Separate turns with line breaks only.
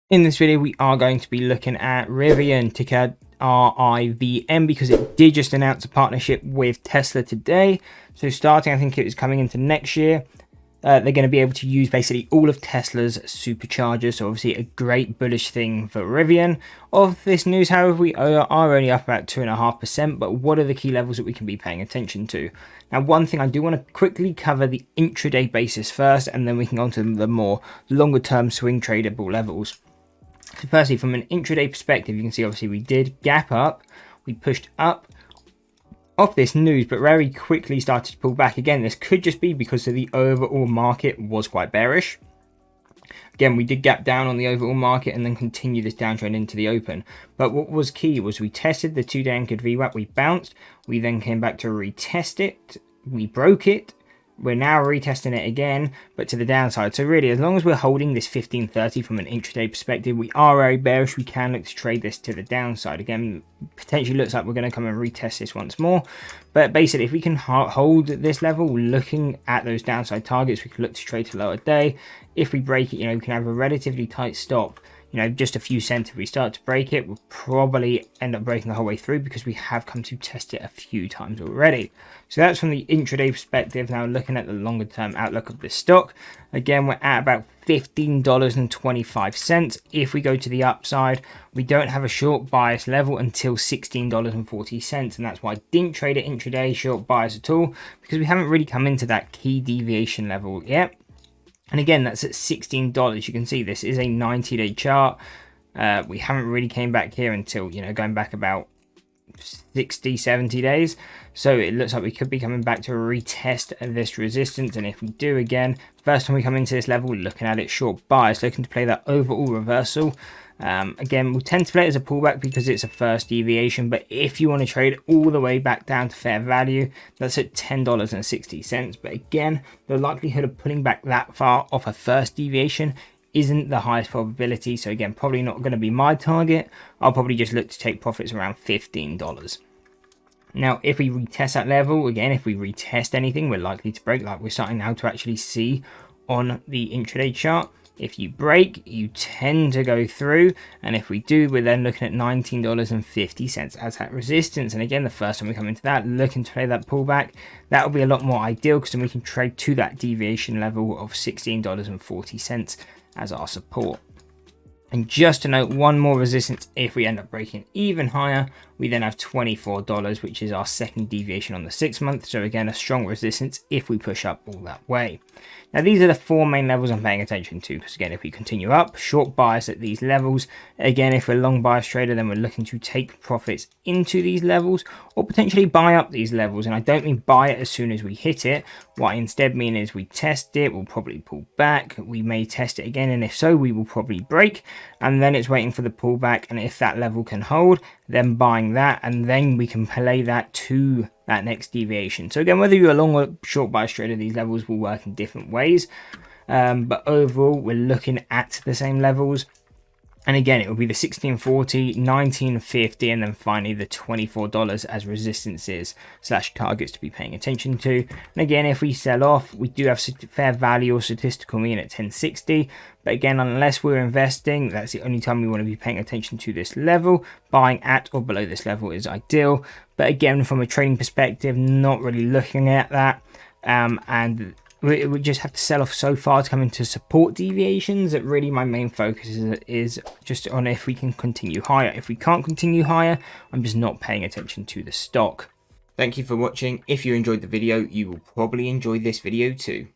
In this video, we are going to be looking at Rivian, ticker RIVN, because it did just announce a partnership with Tesla today. So starting, I think it was coming into next year, they're going to be able to use basically all of Tesla's superchargers. So obviously a great bullish thing for Rivian. Of this news, however, we are only up about 2.5%, but what are the key levels that we can be paying attention to? Now, one thing I do want to quickly cover the intraday basis first, and then we can go on to the more longer term swing tradable levels. So firstly, from an intraday perspective, you can see obviously we did gap up, we pushed up off this news, but very quickly started to pull back again. This could just be because of the overall market was quite bearish. Again, we did gap down on the overall market and then continue this downtrend into the open. But what was key was we tested the 2-day anchored VWAP, we bounced, we then came back to retest it, we broke it. We're now retesting it again, but to the downside. So really, as long as we're holding this 1530 from an intraday perspective, we are very bearish. We can look to trade this to the downside. Again, potentially looks like we're going to come and retest this once more. But basically, if we can hold this level, looking at those downside targets, we can look to trade to lower day. If we break it, we can have a relatively tight stop. Just a few cents. If we start to break it, we'll probably end up breaking the whole way through because we have come to test it a few times already. So that's from the intraday perspective. Now looking at the longer term outlook of this stock, again, we're at about $15.25. If we go to the upside, we don't have a short bias level until $16.40, and that's why I didn't trade it intraday short bias at all, because we haven't really come into that key deviation level yet. And again, that's at $16. You can see this is a 90-day chart. We haven't really came back here until, going back about 60, 70 days. So it looks like we could be coming back to retest this resistance. And if we do again, first time we come into this level, we're looking at it short bias, looking to play that overall reversal. Again, we'll tend to play it as a pullback because it's a first deviation, but if you want to trade all the way back down to fair value, that's at $10.60. But again, the likelihood of pulling back that far off a first deviation isn't the highest probability. So again, probably not going to be my target. I'll probably just look to take profits around $15. Now, if we retest that level, again, if we retest anything, we're likely to break, like we're starting now to actually see on the intraday chart. If you break, you tend to go through, and if we do, we're then looking at $19.50 as that resistance. And again, the first time we come into that, looking to play that pullback, that will be a lot more ideal because then we can trade to that deviation level of $16.40 as our support. And just to note, one more resistance, if we end up breaking even higher, we then have $24, which is our second deviation on the 6 month. So again, a strong resistance if we push up all that way. Now, these are the four main levels I'm paying attention to. Because again, if we continue up, short bias at these levels. Again, if we're a long bias trader, then we're looking to take profits into these levels or potentially buy up these levels. And I don't mean buy it as soon as we hit it. What I instead mean is we test it, we'll probably pull back. We may test it again, and if so, we will probably break. And then it's waiting for the pullback. And if that level can hold, then buying that, and then we can play that to that next deviation. So again, whether you're a long or short bias trader, these levels will work in different ways. But overall, we're looking at the same levels. And again, it will be the 1640, 1950, and then finally the $24 as resistances / targets to be paying attention to. And again, if we sell off, we do have fair value or statistical mean at 1060. But again, unless we're investing, that's the only time we want to be paying attention to this level. Buying at or below this level is ideal. But again, from a trading perspective, not really looking at that. And we just have to sell off so far to come into support deviations that really my main focus is just on if we can continue higher. If we can't continue higher, I'm just not paying attention to the stock. Thank you for watching. If you enjoyed the video, you will probably enjoy this video too.